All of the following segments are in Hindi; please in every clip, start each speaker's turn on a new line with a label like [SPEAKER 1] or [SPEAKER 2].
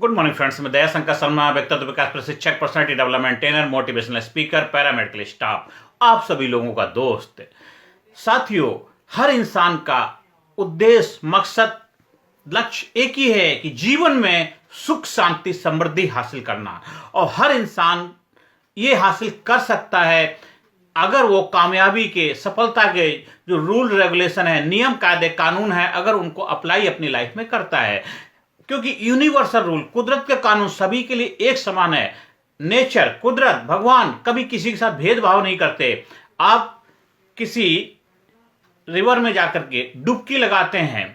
[SPEAKER 1] गुड मॉर्निंग फ्रेंड्स, मैं दया शंकर शर्मा, व्यक्तित्व विकास प्रशिक्षक, personality development trainer, motivational speaker, paramedical staff, आप सभी लोगों का दोस्त। साथियों, हर इंसान का उद्देश्य, मकसद, लक्ष्य एक ही है कि जीवन में सुख, शांति, समृद्धि हासिल करना। और हर इंसान ये हासिल कर सकता है अगर वो कामयाबी के, सफलता के जो रूल रेगुलेशन है, नियम, कायदे, कानून है, अगर उनको अप्लाई अपनी लाइफ में करता है। क्योंकि यूनिवर्सल रूल, कुदरत के कानून सभी के लिए एक समान है। नेचर, कुदरत, भगवान कभी किसी के साथ भेदभाव नहीं करते। आप किसी रिवर में जाकर के डुबकी लगाते हैं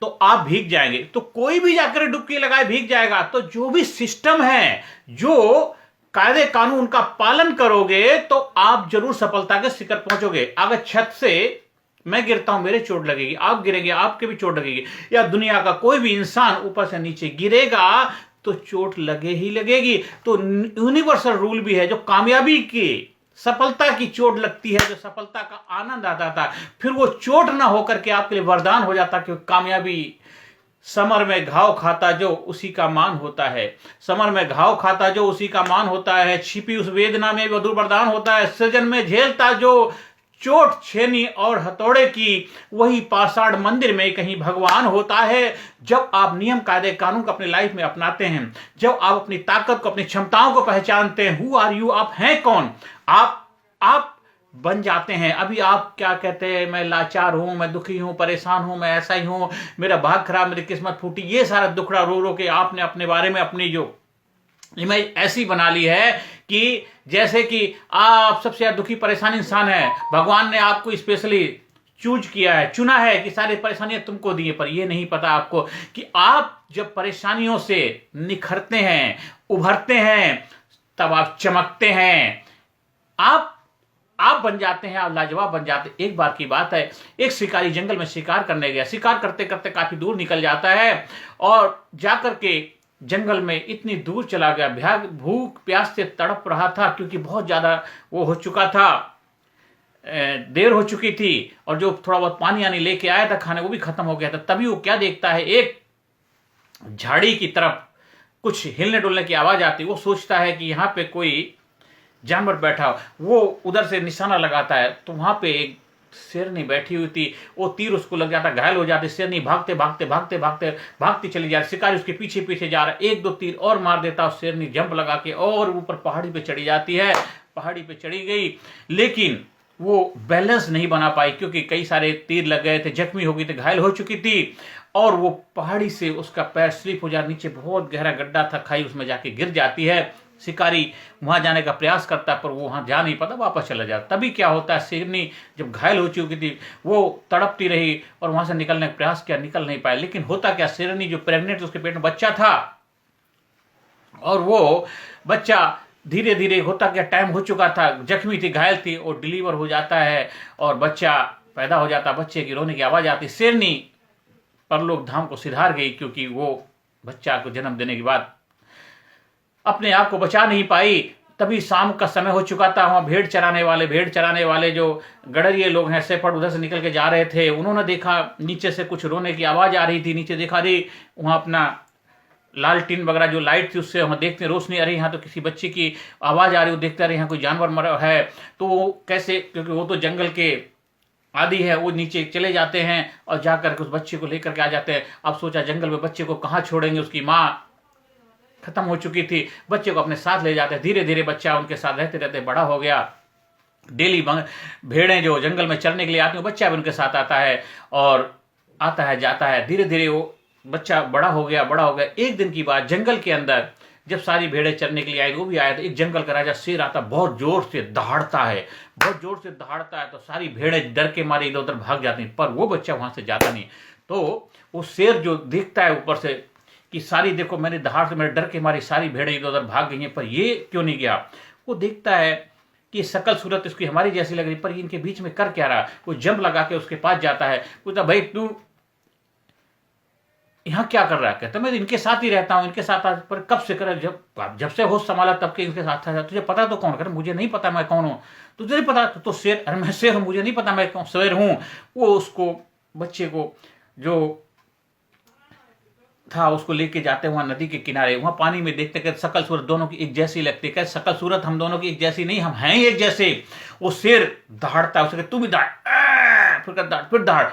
[SPEAKER 1] तो आप भीग जाएंगे, तो कोई भी जाकर डुबकी लगाए भीग जाएगा। तो जो भी सिस्टम है, जो कायदे कानून का पालन करोगे तो आप जरूर सफलता के शिखर पहुंचोगे। अगर छत से मैं गिरता हूं, मेरे चोट लगेगी, आप गिरेंगे, आपके भी चोट लगेगी, या दुनिया का कोई भी इंसान ऊपर से नीचे गिरेगा तो चोट लगे ही लगेगी। तो यूनिवर्सल रूल भी है, जो कामयाबी की, सफलता की चोट लगती है, जो सफलता का आनंद आता था, फिर वो चोट ना होकर के आपके लिए वरदान हो जाता। कि कामयाबी समर में घाव खाता जो उसी का मान होता है, समर में घाव खाता जो उसी का मान होता है, छिपी उस वेदना में मधुर वरदान होता है, सृजन में झेलता जो चोट, छेनी और हथौड़े की, वही पाषाण मंदिर में कहीं भगवान होता है। जब आप नियम, कायदे, कानून को अपनी लाइफ में अपनाते हैं, जब आप अपनी ताकत को, अपनी क्षमताओं को पहचानते हैं, हु आर यू, आप हैं कौन, आप बन जाते हैं। अभी आप क्या कहते हैं, मैं लाचार हूं, मैं दुखी हूं, परेशान हूं, मैं ऐसा ही हूं, मेरा भाग खराब, मेरी किस्मत फूटी, ये सारा दुखड़ा रो रो के आपने अपने बारे में अपनी जो इमेज ऐसी बना ली है कि जैसे कि आप सबसे ज्यादा दुखी परेशान इंसान है। भगवान ने आपको स्पेशली चूज किया है, चुना है कि सारी परेशानियां तुमको दी है। पर यह नहीं पता आपको कि आप जब परेशानियों से निखरते हैं, उभरते हैं, तब आप चमकते हैं, आप बन जाते हैं, आप लाजवाब बन जाते हैं। एक बार की बात है, एक शिकारी जंगल में शिकार करने गया। शिकार करते करते काफी दूर निकल जाता है और जाकर के जंगल में इतनी दूर चला गया, भूख प्यास से तड़प रहा था, क्योंकि बहुत ज्यादा वो हो चुका था, देर हो चुकी थी, और जो थोड़ा बहुत पानी आनी लेके आया था खाने, वो भी खत्म हो गया था। तभी वो क्या देखता है, एक झाड़ी की तरफ कुछ हिलने डुलने की आवाज आती। वो सोचता है कि यहाँ पे कोई जानवर बैठा, वो उधर से निशाना लगाता है तो वहां पे एक शेरनी बैठी हुई थी। वो तीर उसको लग जाता, घायल हो जाती। शेरनी भागते भागते भागते भागते भागती चली जा रही, शिकारी उसके पीछे पीछे जा रहा है, एक दो तीर और मार देता। शेरनी जंप लगा के और ऊपर पहाड़ी पे चढ़ी जाती है। पहाड़ी पे चढ़ी गई, लेकिन वो बैलेंस नहीं बना पाई, क्योंकि कई सारे तीर लग गए थे, जख्मी हो गई थी, घायल हो चुकी थी, और वो पहाड़ी से उसका पैर स्लिप हो जाता, नीचे बहुत गहरा गड्ढा था, खाई, उसमें जाके गिर जाती है। शिकारी वहां जाने का प्रयास करता है, पर वो वहां जा नहीं पाता, वापस चला जाता। तभी क्या होता है, शेरनी जब घायल हो चुकी थी, वो तड़पती रही और वहां से निकलने का प्रयास किया, निकल नहीं पाया। लेकिन होता क्या, शेरनी जो प्रेग्नेंट, उसके पेट में बच्चा था, और वो बच्चा धीरे धीरे, होता क्या, टाइम हो चुका था, जख्मी थी, घायल थी, और डिलीवर हो जाता है और बच्चा पैदा हो जाता। बच्चे की रोने की आवाज आती। शेरनी परलोक धाम को सिधार गई, क्योंकि वो बच्चा को जन्म देने के बाद अपने आप को बचा नहीं पाई। तभी शाम का समय हो चुका था। वहां भेड़ चराने वाले जो गडरिये लोग हैं, सेफर्ड, उधर से निकल के जा रहे थे। उन्होंने देखा नीचे से कुछ रोने की आवाज आ रही थी। नीचे देखा, रही वहां अपना लालटीन वगैरह जो लाइट थी, उससे वहां देखते रोशनी आ रही, यहाँ तो किसी बच्चे की आवाज आ रही, वो देखते रहे यहाँ कोई जानवर मरा है। तो कैसे, क्योंकि वो तो जंगल के आदि है, वो नीचे चले जाते हैं और जाकर के उस बच्चे को लेकर के आ जाते हैं। अब सोचा, जंगल में बच्चे को कहाँ छोड़ेंगे, उसकी माँ खत्म हो चुकी थी, बच्चे को अपने साथ ले जाते हैं। धीरे धीरे बच्चा उनके साथ रहते रहते बड़ा हो गया। डेली भेड़ें जो जंगल में चरने के लिए आती हैं, बच्चा भी उनके साथ आता है, और आता है जाता है। धीरे धीरे वो बच्चा बड़ा हो गया। एक दिन की बात, जंगल के अंदर जब सारी भेड़ें चरने के लिए आई, वो भी आया था। एक जंगल का राजा शेर आता, बहुत जोर से दहाड़ता है, तो सारी भेड़ें डर के मारे इधर उधर भाग जाती हैं, पर वो बच्चा वहां से जाता नहीं। तो वो शेर जो दिखता है ऊपर से कि सारी, देखो मैंने दहाड़ से, मेरे डर के मारी सारी भेड़ें इधर उधर भाग गई हैं, पर ये क्यों नहीं गया। वो देखता है कि शकल सूरत इसकी हमारी जैसी लग रही, पर इनके बीच में कर क्या रहा। वो जंप लगा के उसके पास जाता है, पूछता, भाई तू यहाँ क्या कर रहा है। कहता, मैं इनके साथ ही रहता हूँ, इनके साथ। पर कब से कर, जब से होश संभाला तब के इनके साथ था। तुझे पता तो कौन। कहता, मुझे नहीं पता मैं कौन हूँ। तुझे नहीं पता तो शेर। अरे मैं शेर हूँ, मुझे नहीं पता मैं कौन शेर हूँ। वो उसको, बच्चे को, जो था, उसको लेके जाते वहां नदी के किनारे, वहां पानी में देखते कि शकल सूरत दोनों की एक जैसी लगती है। शकल सूरत हम दोनों की एक जैसी नहीं, हम हैं ही एक जैसे। वो शेर दहाड़ता है, उसे तू भी दहाड़, फिर दहाड़,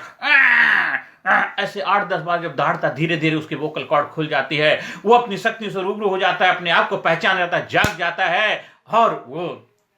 [SPEAKER 1] ऐसे 8-10 बार जब दहाड़ता, धीरे धीरे उसकी वोकल कॉर्ड खुल जाती है, वो अपनी शक्ति से रूबरू हो जाता है, अपने आप को पहचान जाता है, जाग जाता है। और वो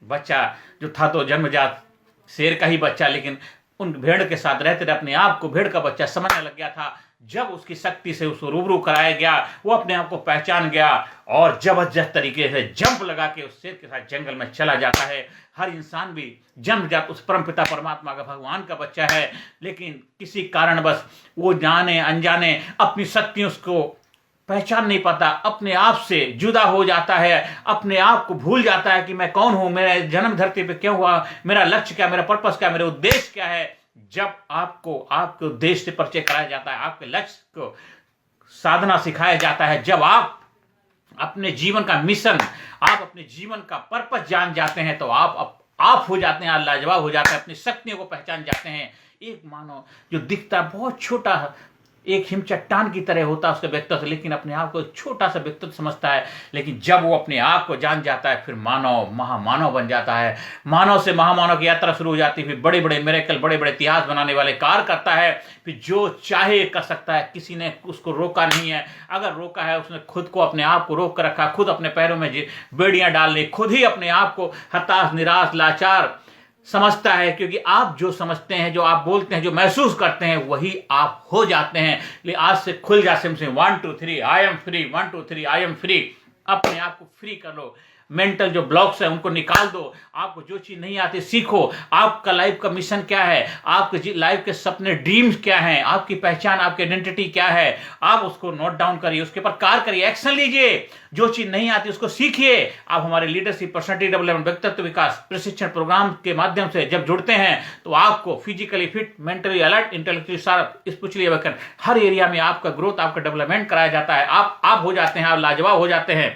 [SPEAKER 1] बच्चा जो था तो जन्मजात शेर का ही बच्चा, लेकिन उन भेड़ के साथ रहते रहे अपने आप को भेड़ का बच्चा समझने लग गया था। जब उसकी शक्ति से उसको रूबरू कराया गया, वो अपने आप को पहचान गया और जबरदस्त तरीके से जंप लगा के उस शेर के साथ जंगल में चला जाता है। हर इंसान भी जन्मजात उस परमपिता परमात्मा का, भगवान का बच्चा है, लेकिन किसी कारणवश वो जाने अनजाने अपनी शक्ति उसको पहचान नहीं पाता, अपने आप से जुदा हो जाता है, अपने आप को भूल जाता है कि मैं कौन हूं, मेरा जन्म धरती पे क्यों हुआ, मेरा लक्ष्य क्या, मेरा पर्पस क्या, मेरा उद्देश्य क्या है। जब आपको आपके उद्देश्य से परिचय कराया जाता है, आपके लक्ष्य को साधना सिखाया जाता है, जब आप अपने जीवन का मिशन, आप अपने जीवन का पर्पस जान जाते हैं, तो आप हो जाते हैं, लाजवाब हो जाते हैं, अपनी शक्तियों को पहचान जाते हैं। एक मानो जो दिखता बहुत छोटा, एक हिम चट्टान की तरह होता है उसका व्यक्तित्व, लेकिन अपने आप को छोटा सा व्यक्तित्व समझता है, लेकिन जब वो अपने आप को जान जाता है, फिर मानव महामानव बन जाता है। मानव से महामानव की यात्रा शुरू हो जाती है, फिर बड़े बड़े मिरेकल, बड़े बड़े इतिहास बनाने वाले कार्य करता है, फिर जो चाहे कर सकता है, किसी ने उसको रोका नहीं है। अगर रोका है, उसने खुद को, अपने आप को रोक कर रखा, खुद अपने पैरों में बेड़ियां डाल ली, खुद ही अपने आप को हताश, निराश, लाचार समझता है, क्योंकि आप जो समझते हैं, जो आप बोलते हैं, जो महसूस करते हैं, वही आप हो जाते हैं। लेकिन आज से खुल जा, SIM 1 2 3 I am free, 1 2 3 I am free. अपने आप को फ्री कर लो, मेंटल जो ब्लॉक्स है उनको निकाल दो, आपको जो चीज नहीं आती सीखो। आपका लाइफ का मिशन क्या है, आपके लाइफ के सपने, ड्रीम्स क्या हैं, आपकी पहचान, आपकी आइडेंटिटी क्या है, आप उसको नोट डाउन करिए, उसके ऊपर कार्य करिए, एक्शन लीजिए। जो चीज नहीं आती उसको सीखिए। आप हमारे लीडरशिप, पर्सनालिटी डेवलपमेंट, व्यक्तित्व विकास प्रशिक्षण प्रोग्राम के माध्यम से जब जुड़ते हैं, तो आपको physically fit, mentally alert, intellectually sharp, spiritually awaken, हर एरिया में आपका ग्रोथ, आपका डेवलपमेंट कराया जाता है। आप हो जाते हैं, आप लाजवाब हो जाते हैं।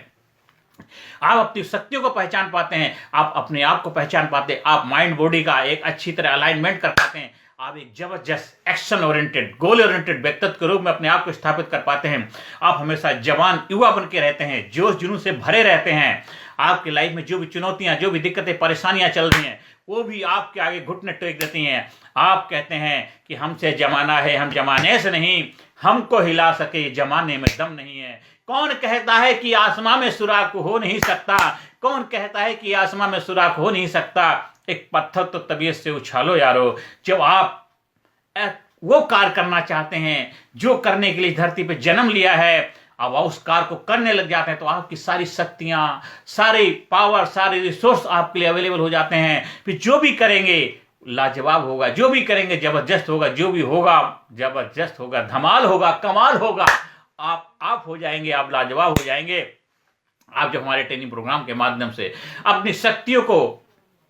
[SPEAKER 1] आप अपनी शक्तियों को पहचान पाते हैं, आप अपने आप को पहचान पाते हैं, आप माइंड बॉडी का एक अच्छी तरह अलाइनमेंट कर पाते हैं, आप एक जबरदस्त एक्शन ओरिएंटेड, गोल ओरिएंटेड व्यक्तित्व के रूप में अपने आप को स्थापित कर पाते हैं। आप हमेशा जवान, युवा बन के रहते हैं, जोश जुनून से भरे रहते हैं। आपकी लाइफ में जो भी चुनौतियां, जो भी दिक्कतें, परेशानियां चल रही हैं, वो भी आपके आगे घुटने टेक देती हैं। आप कहते हैं कि हमसे जमाना है, हम जमाने से नहीं, हमको हिला सके जमाने में दम नहीं है। कौन कहता है कि आसमां में सुराख हो नहीं सकता, कौन कहता है कि आसमां में सुराख हो नहीं सकता। एक पत्थर तो तबीयत से उछालो यारो। जब आप वो कार्य करना चाहते हैं जो करने के लिए धरती पे जन्म लिया है, अब उस कार्य को करने लग जाते हैं, तो आपकी सारी शक्तियां, सारी पावर, सारे रिसोर्स आपके लिए अवेलेबल हो जाते हैं। फिर जो भी करेंगे लाजवाब होगा, जो भी करेंगे जबरदस्त होगा, जो भी होगा जबरदस्त होगा, धमाल होगा, कमाल होगा। आप हो जाएंगे, आप लाजवाब हो जाएंगे। आप जब हमारे ट्रेनिंग प्रोग्राम के माध्यम से अपनी शक्तियों को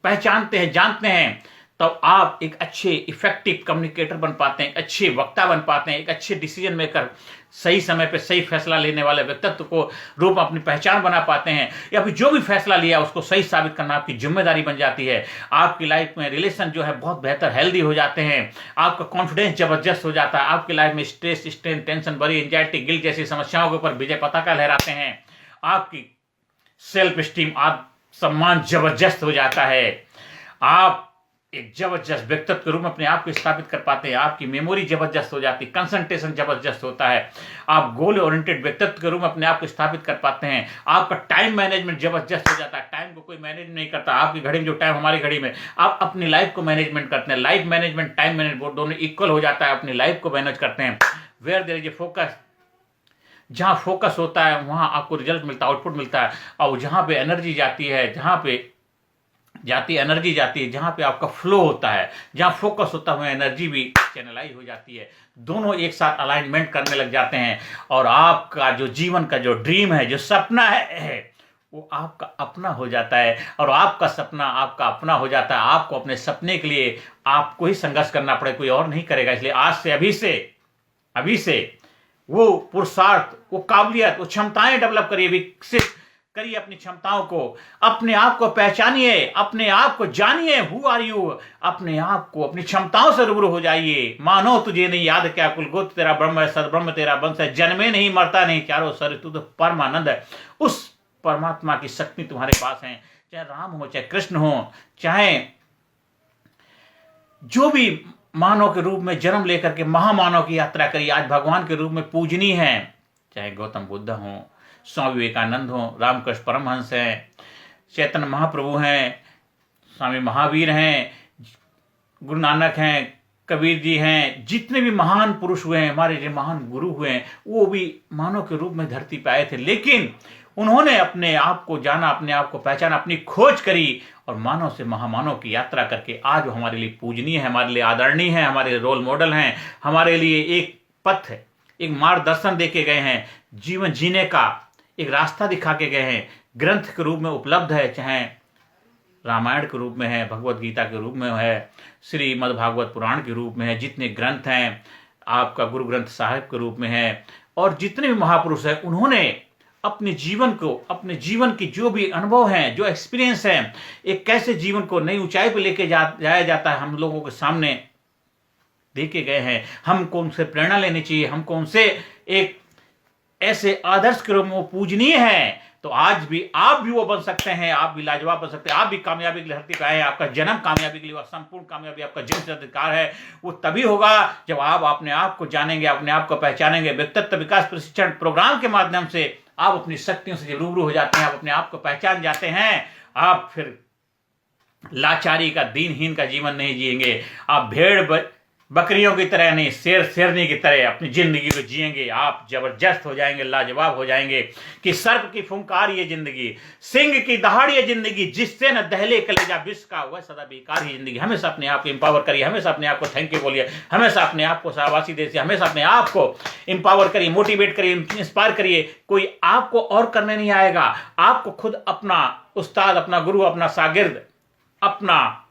[SPEAKER 1] पहचानते हैं, जानते हैं, तब आप एक अच्छे इफेक्टिव कम्युनिकेटर बन पाते हैं, अच्छे वक्ता बन पाते हैं, एक अच्छे डिसीजन मेकर, सही समय पे सही फैसला लेने वाले व्यक्तित्व को रूप में अपनी पहचान बना पाते हैं, या फिर जो भी फैसला लिया उसको सही साबित करना आपकी जिम्मेदारी बन जाती है। आपकी लाइफ में रिलेशन जो है बहुत बेहतर, हेल्दी हो जाते हैं, आपका कॉन्फिडेंस जबरदस्त हो जाता है, आपकी लाइफ में स्ट्रेस, स्ट्रेन, टेंशन, बड़ी एंजाइटी, गिल्ट जैसी समस्याओं के ऊपर विजय पताका लहराते हैं। आपकी सेल्फ स्टीम, सम्मान जबरदस्त हो जाता है। आप एक जबरदस्त व्यक्तित्व के रूप में अपने आप को स्थापित कर पाते हैं। आपकी मेमोरी जबरदस्त हो जाती है, कंसंट्रेशन जबरदस्त होता है। आप गोल ओरिएंटेड व्यक्तित्व के रूप में अपने आप को स्थापित कर पाते हैं। आपका टाइम मैनेजमेंट जबरदस्त हो जाता है। टाइम को कोई मैनेज नहीं करता। आपकी घड़ी में जो टाइम, हमारी घड़ी में आप अपनी लाइफ को मैनेजमेंट करते हैं। लाइफ मैनेजमेंट, टाइम मैनेजमेंट दोनों इक्वल हो जाता है, अपनी लाइफ को मैनेज करते हैं। Where there is a focus, जहाँ फोकस होता है वहाँ आपको रिजल्ट मिलता है, आउटपुट मिलता है। और जहाँ पे एनर्जी जाती है, जहाँ पे एनर्जी जाती है, जहाँ पे आपका फ्लो होता है, जहाँ फोकस होता है, वहाँ एनर्जी भी चैनलाइज हो जाती है। दोनों एक साथ अलाइनमेंट करने लग जाते हैं, और आपका जो जीवन का जो ड्रीम है, जो सपना है, वो आपका अपना हो जाता है। और आपका सपना आपका अपना हो जाता है। आपको अपने सपने के लिए आपको ही संघर्ष करना पड़े, कोई और नहीं करेगा। इसलिए आज से, अभी से वो पुरुषार्थ, वो काबिलियत, वो क्षमताएं डेवलप करिए, विकसित करिए अपनी क्षमताओं को, अपने आप को पहचानिए, अपने आप को जानिए, हु आर यू, अपने आप को अपनी क्षमताओं से रूबरू हो जाइए। मानो तुझे नहीं याद क्या कुलगोत्र तेरा ब्रह्म है, सदब्रह्म तेरा वंश है, जन्मे नहीं मरता नहीं चारों सर, तू तो परमानंद है। उस परमात्मा की शक्ति तुम्हारे पास है, चाहे राम हो, चाहे कृष्ण हो, चाहे जो भी मानव के रूप में जन्म लेकर के महामानव की यात्रा करी, आज भगवान के रूप में पूजनीय है, चाहे गौतम बुद्ध हो, स्वामी विवेकानंद हो, रामकृष्ण परमहंस हैं, चैतन्य महाप्रभु हैं, स्वामी महावीर हैं, गुरु नानक हैं, कबीर जी हैं, जितने भी महान पुरुष हुए हैं, हमारे जो महान गुरु हुए हैं, वो भी मानव के रूप में धरती पे आए थे, लेकिन उन्होंने अपने आप को जाना, अपने आप को पहचाना, अपनी खोज करी और मानव से महामानव की यात्रा करके आज वो हमारे लिए पूजनीय है, हमारे लिए आदरणीय है, हमारे रोल मॉडल हैं, हमारे लिए एक पथ है, एक मार्गदर्शन दे के गए हैं, जीवन जीने का एक रास्ता दिखा के गए हैं, ग्रंथ के रूप में उपलब्ध है, चाहे रामायण के रूप में है, भगवत गीता के रूप में है, श्रीमद् भागवत पुराण के रूप में है, जितने ग्रंथ हैं आपका गुरु ग्रंथ साहिब के रूप में है, और जितने भी महापुरुष हैं उन्होंने अपने जीवन को, अपने जीवन की जो भी अनुभव हैं, जो एक्सपीरियंस है, एक कैसे जीवन को नई ऊंचाई पर लेके जाया जाता है, हम लोगों के सामने देखे गए हैं। हमको उनसे प्रेरणा लेनी चाहिए, हमको उनसे एक ऐसे आदर्श के रूप में वो पूजनीय है, तो आज भी आप भी वो बन सकते हैं, आप भी लाजवाब बन सकते हैं, आप भी कामयाबी के लिए धरती पर आए हैं। आपका जन्म कामयाबी के लिए, वह संपूर्ण कामयाबी आपका जन्म अधिकार है, वो तभी होगा जब आप अपने आप को जानेंगे, अपने आप को पहचानेंगे। व्यक्तित्व विकास प्रशिक्षण प्रोग्राम के माध्यम से आप अपनी शक्तियों से रूबरू हो जाते हैं, आप अपने आप को पहचान जाते हैं, आप फिर लाचारी का, दीनहीन का जीवन नहीं जिएंगे, आप भेड़ बकरियों की तरह नहीं, शेर शेरनी की तरह अपनी जिंदगी को जिएंगे। आप जबरदस्त हो जाएंगे, लाजवाब हो जाएंगे कि सर्प की फुंकार ये जिंदगी, सिंह की दहाड़ ये जिंदगी, जिससे न दहले कलेजा विष का, वह सदा बेकार ही जिंदगी। हमेशा अपने आप को एम्पावर करिए, हमेशा अपने आप को थैंक यू बोलिए, हमेशा अपने आप को शाबाशी दीजिए, हमेशा अपने आप को एम्पावर करिए, मोटिवेट करिए, इंस्पायर करिए। कोई आपको और करने नहीं आएगा, आपको खुद अपना उस्ताद, अपना गुरु, अपना शागिर्द, अपना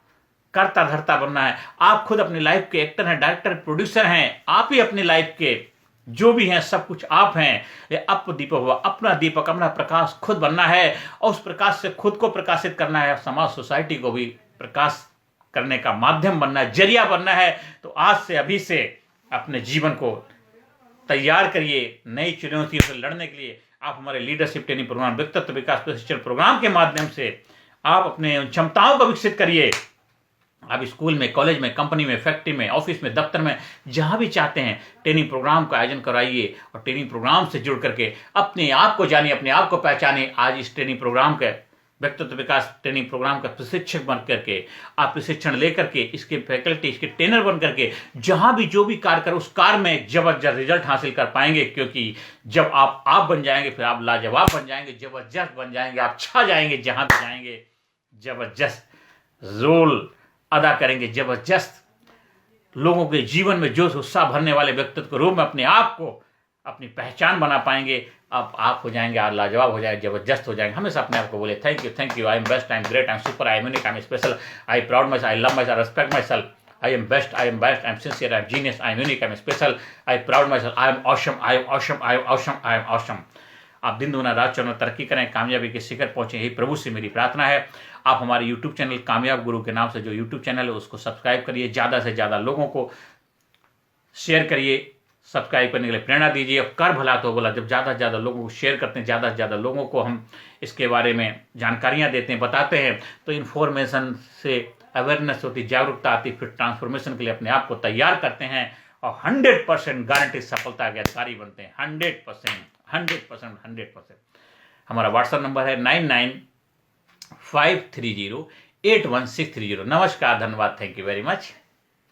[SPEAKER 1] करता धरता बनना है। आप खुद अपनी लाइफ के एक्टर हैं, डायरेक्टर, प्रोड्यूसर हैं, आप ही अपनी लाइफ के जो भी हैं सब कुछ आप हैं। अप दीपक हुआ, अपना दीपक, अपना प्रकाश खुद बनना है और उस प्रकाश से खुद को प्रकाशित करना है, समाज सोसाइटी को भी प्रकाश करने का माध्यम बनना है, जरिया बनना है। तो आज से, अभी से अपने जीवन को तैयार करिए नई चुनौतियों से लड़ने के लिए। आप हमारे लीडरशिप ट्रेनिंग प्रोग्राम, व्यक्तित्व विकास प्रशिक्षण प्रोग्राम के माध्यम से आप अपने क्षमताओं को विकसित करिए। आप स्कूल में, कॉलेज में, कंपनी में, फैक्ट्री में, ऑफिस में, दफ्तर में, जहां भी चाहते हैं ट्रेनिंग प्रोग्राम का आयोजन कराइए और ट्रेनिंग प्रोग्राम से जुड़ करके अपने आप को जानिए, अपने आप को पहचानिए। आज इस ट्रेनिंग प्रोग्राम के, व्यक्तित्व विकास ट्रेनिंग प्रोग्राम का प्रशिक्षक बन करके, आप प्रशिक्षण लेकर के, इसके फैकल्टी, इसके ट्रेनर बन करके जहां भी जो भी कार्य करें उस कार्य में जबरदस्त रिजल्ट हासिल कर पाएंगे। क्योंकि जब आप बन जाएंगे फिर आप लाजवाब बन जाएंगे, जबरदस्त बन जाएंगे, आप छा जाएंगे, जहां भी जाएंगे जबरदस्त रोल अदा करेंगे, जबरदस्त लोगों के जीवन में जोश उत्साह भरने वाले व्यक्तित्व के रूप में अपने आप को, अपनी पहचान बना पाएंगे। अब आप हो जाएंगे, आप लाजवाब हो जाएंगे, जबरदस्त हो जाएंगे। हमेशा अपने आप को बोले thank you, I am best, I am great, I am super, I am unique, I am special, I proud my self, I love my self, respect my self, I am best, I am best, I am sincere, I am genius, I am unique, I am special, I proud my self, I am awesome, I am awesome, I am awesome, I am awesome. आप दिन दुना रात चौना तरक्की करें, कामयाबी के शिखर पहुंचे, यही प्रभु से मेरी प्रार्थना है। आप हमारे यूट्यूब चैनल कामयाब गुरु के नाम से जो यूट्यूब चैनल है उसको सब्सक्राइब करिए, ज़्यादा से ज़्यादा लोगों को शेयर करिए, सब्सक्राइब करने के लिए प्रेरणा दीजिए। और कर भला तो भला, जब ज़्यादा से ज़्यादा लोगों को शेयर करते हैं, ज़्यादा से ज़्यादा लोगों को हम इसके बारे में जानकारियाँ देते हैं, बताते हैं, तो इन्फॉर्मेशन से अवेयरनेस होती, जागरूकता आती, फिर ट्रांसफॉर्मेशन के लिए अपने आप को तैयार करते हैं और 100% गारंटी सफलता के अधिकारी बनते हैं। 100%। हमारा व्हाट्सएप नंबर है 9953081630। नमस्कार, धन्यवाद, थैंक यू वेरी मच।